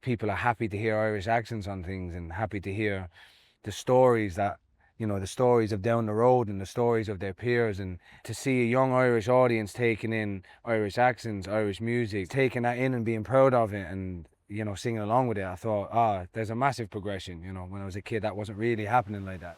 people are happy to hear Irish accents on things and happy to hear the stories that, the stories of down the road and the stories of their peers, and to see a young Irish audience taking in Irish accents, Irish music, taking that in and being proud of it and, singing along with it. I thought, there's a massive progression. When I was a kid, that wasn't really happening like that.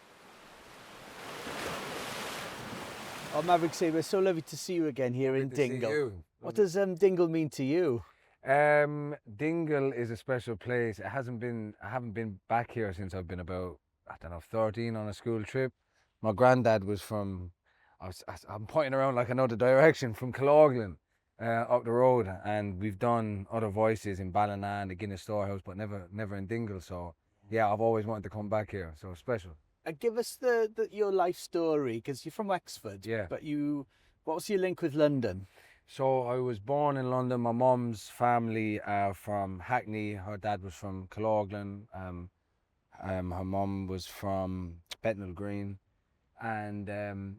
Oh, Maverick Sabre, it's so lovely to see you again here in Dingle. What does Dingle mean to you? Dingle is a special place. I haven't been back here since I've been about, 13 on a school trip. My granddad was from, I'm pointing around like I know the direction, from Kilorglin, up the road, and we've done other voices in Ballina and the Guinness Storehouse, but never in Dingle. So yeah, I've always wanted to come back here. So special. Give us your life story, because you're from Wexford. Yeah. But what was your link with London? So I was born in London. My mum's family are from Hackney. Her dad was from Kilorglin. Her mum was from Bethnal Green. And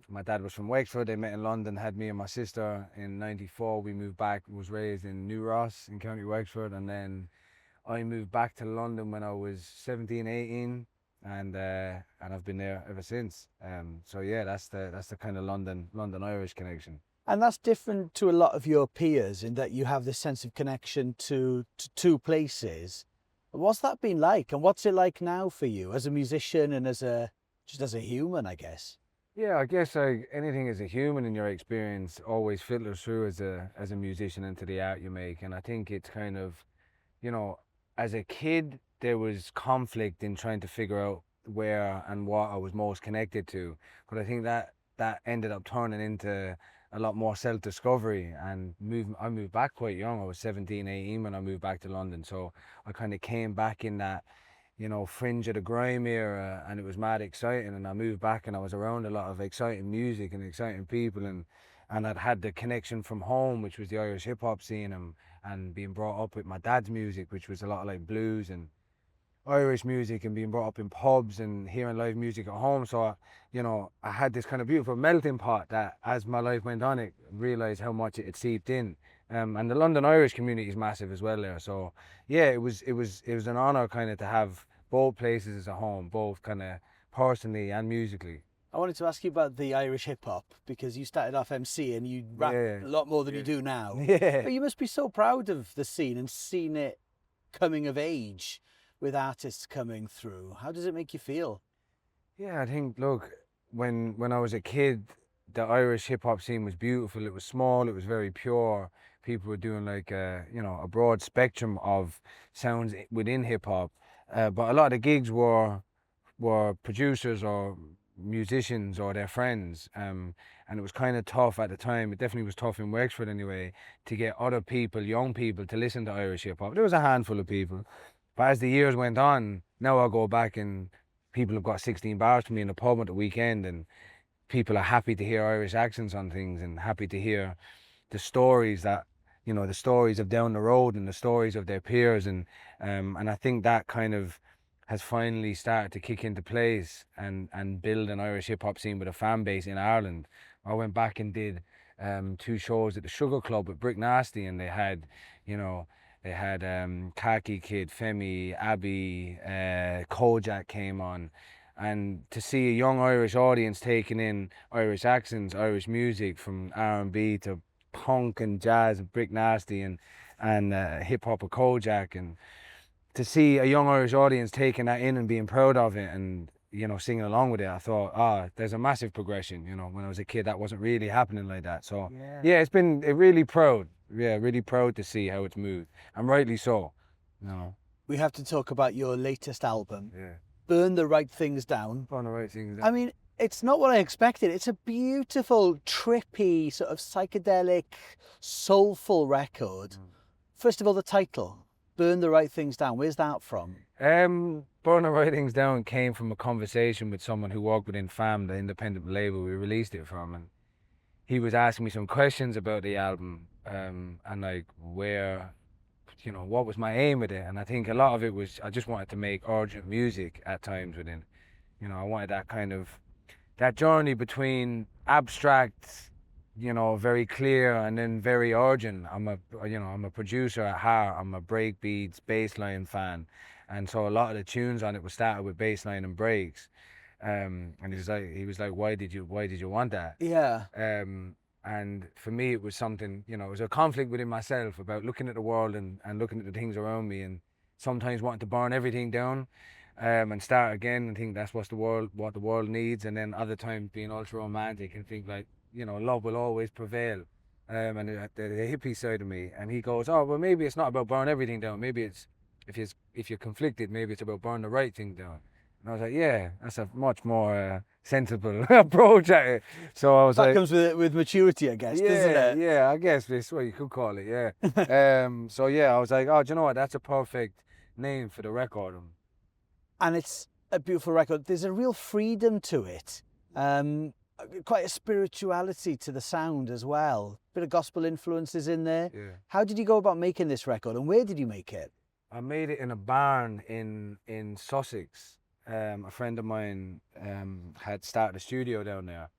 my dad was from Wexford. They met in London, had me and my sister in '94. We moved back, was raised in New Ross in County Wexford. And then I moved back to London when I was 17, 18. And I've been there ever since. So yeah, that's the kind of London Irish connection. And that's different to a lot of your peers in that you have this sense of connection to two places. What's that been like, and what's it like now for you as a musician and just as a human, I guess? Yeah, I guess anything as a human in your experience always filters through as a musician into the art you make. And I think it's kind of, as a kid, there was conflict in trying to figure out where and what I was most connected to. But I think that ended up turning into a lot more self-discovery, and I moved back quite young. I was 17, 18 when I moved back to London. So I kind of came back in that, fringe of the grime era, and it was mad exciting. And I moved back and I was around a lot of exciting music and exciting people, and I'd had the connection from home, which was the Irish hip hop scene, and being brought up with my dad's music, which was a lot of like blues and Irish music, and being brought up in pubs and hearing live music at home. So, I had this kind of beautiful melting pot that, as my life went on, it realised how much it had seeped in. And the London Irish community is massive as well there. So, yeah, it was an honour kind of to have both places as a home, both kind of personally and musically. I wanted to ask you about the Irish hip hop, because you started off MC and you rap a lot more than you do now. Yeah. But you must be so proud of the scene and seeing it coming of age, with artists coming through. How does it make you feel? Yeah, I think, look, when I was a kid, the Irish hip hop scene was beautiful. It was small, it was very pure. People were doing like a broad spectrum of sounds within hip hop. But a lot of the gigs were producers or musicians or their friends. And it was kind of tough at the time. It definitely was tough in Wexford anyway, to get other people, young people, to listen to Irish hip hop. There was a handful of people. But as the years went on, now I go back and people have got 16 bars to me in the pub at the weekend, and people are happy to hear Irish accents on things and happy to hear the stories that, the stories of down the road and the stories of their peers. And I think that kind of has finally started to kick into place and build an Irish hip hop scene with a fan base in Ireland. I went back and did 2 shows at the Sugar Club with Bricknasty, and they had, Khaki Kid, Femi, Abby, Kojak came on. And to see a young Irish audience taking in Irish accents, Irish music, from R&B to punk and jazz and Bricknasty and hip hop of Kojak, and to see a young Irish audience taking that in and being proud of it and, singing along with it, I thought, there's a massive progression. When I was a kid, that wasn't really happening like that. So yeah, it's been really proud. Yeah, really proud to see how it's moved, and rightly so. We have to talk about your latest album. Yeah. Burn the Right Things Down. Burn the Right Things Down. I mean, it's not what I expected. It's a beautiful, trippy, sort of psychedelic, soulful record. First of all, the title, Burn the Right Things Down. Where's that from? Burn the Right Things Down came from a conversation with someone who worked within FAM, the independent label we released it from, and he was asking me some questions about the album, and like what was my aim with it. And I think a lot of it was I just wanted to make urgent music at times within. I wanted that kind of, that journey between abstract you know, very clear and then very urgent. I'm a producer at heart. I'm a break beats, bassline fan, and so a lot of the tunes on it was started with bassline and breaks. And he was like, why did you want that? Yeah. And for me, it was something, you know, it was a conflict within myself about looking at the world and looking at the things around me, and sometimes wanting to burn everything down, and start again and think that's what the world needs, and then other times being ultra romantic and think like, you know, love will always prevail. And the hippie side of me, and he goes, oh well, maybe it's not about burn everything down. Maybe it's if you're conflicted, maybe it's about burn the right thing down. And I was like, yeah, that's a much more sensible approach at it. So I was That like, comes with maturity, I guess, doesn't it? yeah, I guess that's what you could call it, yeah. So yeah, I was like, oh, do you know what? That's a perfect name for the record. And it's a beautiful record. There's a real freedom to it. Quite a spirituality to the sound as well. Bit of gospel influences in there. Yeah. How did you go about making this record, and where did you make it? I made it in a barn in Sussex. A friend of mine had started a studio down there,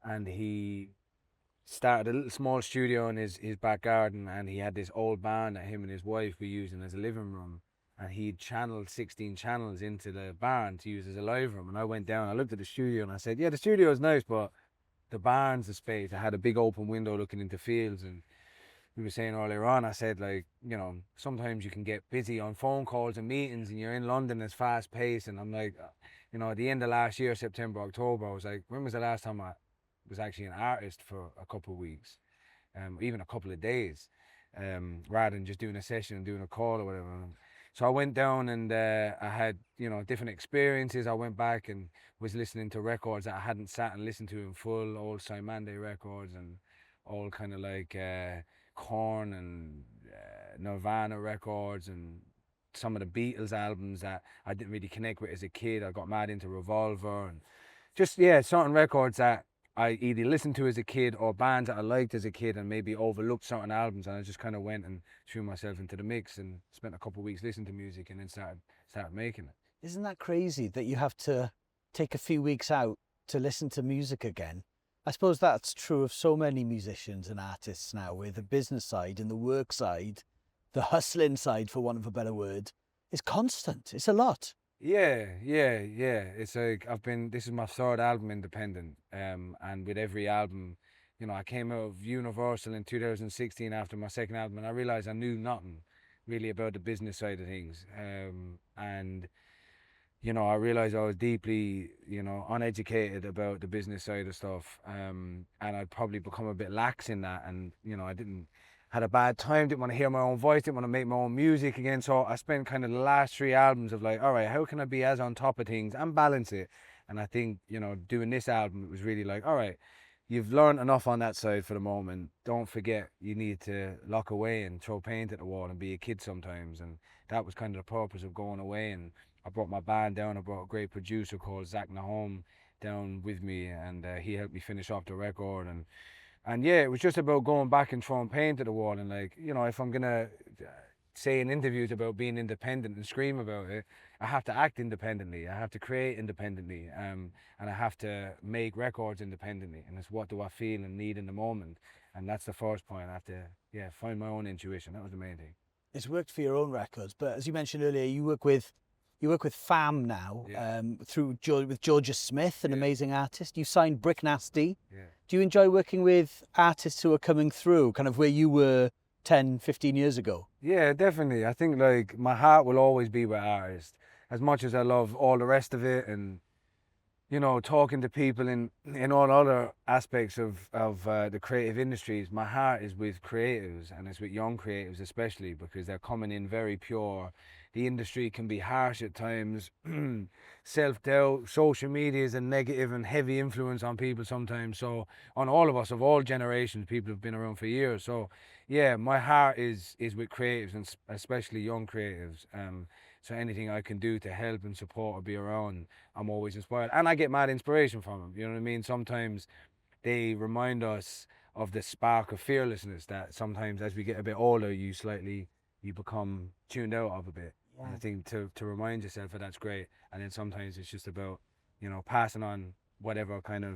and he started a little small studio in his back garden, and he had this old barn that him and his wife were using as a living room, and he'd channeled 16 channels into the barn to use as a live room. And I went down, I looked at the studio, and I said, yeah, the studio is nice, but the barn's the space. I had a big open window looking into fields, and we were saying earlier on, I said, like, you know, sometimes you can get busy on phone calls and meetings, and you're in London, it's fast paced. And I'm like, you know, at the end of last year, September, October, I was like, when was the last time I was actually an artist for a couple of weeks, even a couple of days, rather than just doing a session and doing a call or whatever. So I went down, and I had, you know, different experiences. I went back and was listening to records that I hadn't sat and listened to in full, old Simande records, and all kind of like Korn and Nirvana records, and some of the Beatles albums that I didn't really connect with as a kid. I got mad into Revolver, and just, yeah, certain records that I either listened to as a kid or bands that I liked as a kid and maybe overlooked certain albums, and I just kind of went and threw myself into the mix and spent a couple of weeks listening to music, and then started making it. Isn't that crazy that you have to take a few weeks out to listen to music again? I suppose that's true of so many musicians and artists now, with the business side and the work side, the hustling side, for want of a better word, is constant. It's a lot. Yeah. It's like this is my third album independent, and with every album, you know, I came out of Universal in 2016 after my second album, and I realized I knew nothing really about the business side of things, and you know, I realized I was deeply, you know, uneducated about the business side of stuff, and I'd probably become a bit lax in that, and you know, I had a bad time, didn't want to hear my own voice, didn't want to make my own music again. So I spent kind of the last three albums of like, all right, how can I be as on top of things and balance it? And I think, you know, doing this album, it was really like, all right, you've learned enough on that side for the moment. Don't forget, you need to lock away and throw paint at the wall and be a kid sometimes. And that was kind of the purpose of going away. And I brought my band down. I brought a great producer called Zach Nahom down with me, and he helped me finish off the record. And yeah, it was just about going back and throwing paint at the wall. And like, you know, if I'm gonna say in interviews about being independent and scream about it, I have to act independently. I have to create independently, and I have to make records independently. And it's what do I feel and need in the moment. And that's the first point. I have to, yeah, find my own intuition. That was the main thing. It's worked for your own records, but as you mentioned earlier, you work with FAM now, Yeah. with Georgia Smith, an Yeah. amazing artist. You signed Bricknasty. Yeah. Do you enjoy working with artists who are coming through, kind of where you were 10, 15 years ago? Yeah, definitely. I think like my heart will always be with artists, as much as I love all the rest of it, and you know, talking to people in all other aspects of the creative industries. My heart is with creatives, and it's with young creatives especially, because they're coming in very pure. The industry can be harsh at times. Self-doubt, social media is a negative and heavy influence on people sometimes. So on all of us of all generations, people have been around for years. So yeah, my heart is with creatives, and especially young creatives. So anything I can do to help and support or be around, I'm always inspired. And I get mad inspiration from them. You know what I mean? Sometimes they remind us of the spark of fearlessness that sometimes as we get a bit older, you become tuned out of a bit. Yeah. And I think to remind yourself of that's great. And then sometimes it's just about, you know, passing on whatever kind of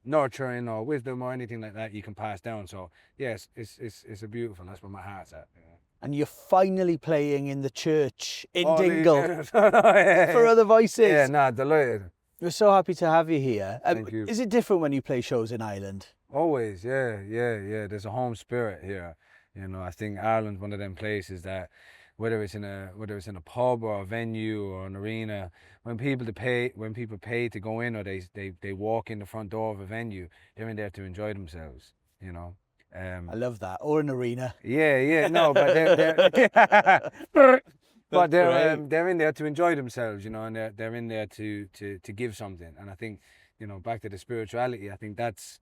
nurturing or wisdom or anything like that you can pass down. So yes, it's a beautiful. That's where my heart's at. Yeah. And you're finally playing in the church in Oh, Dingle yeah. for other voices. Yeah, nah, delighted. We're so happy to have you here. Thank you. Is it different when you play shows in Ireland? Always, yeah. There's a home spirit here. You know, I think Ireland's one of them places that, whether it's in a pub or a venue or an arena, when people pay to go in, or they walk in the front door of a venue, they're in there to enjoy themselves. You know. I love that. Or an arena. Yeah, no, but they're in there to enjoy themselves, you know, and they're in there to give something. And I think, you know, back to the spirituality, I think that's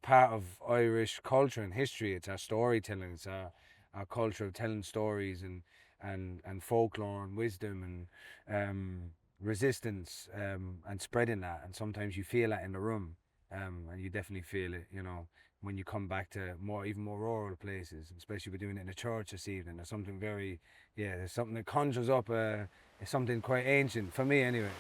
part of Irish culture and history. It's our storytelling, it's our culture of telling stories and folklore and wisdom and resistance and spreading that. And sometimes you feel that in the room, and you definitely feel it, you know, when you come back to even more rural places, especially we're doing it in a church this evening. There's something there's something that conjures up something quite ancient, for me anyway.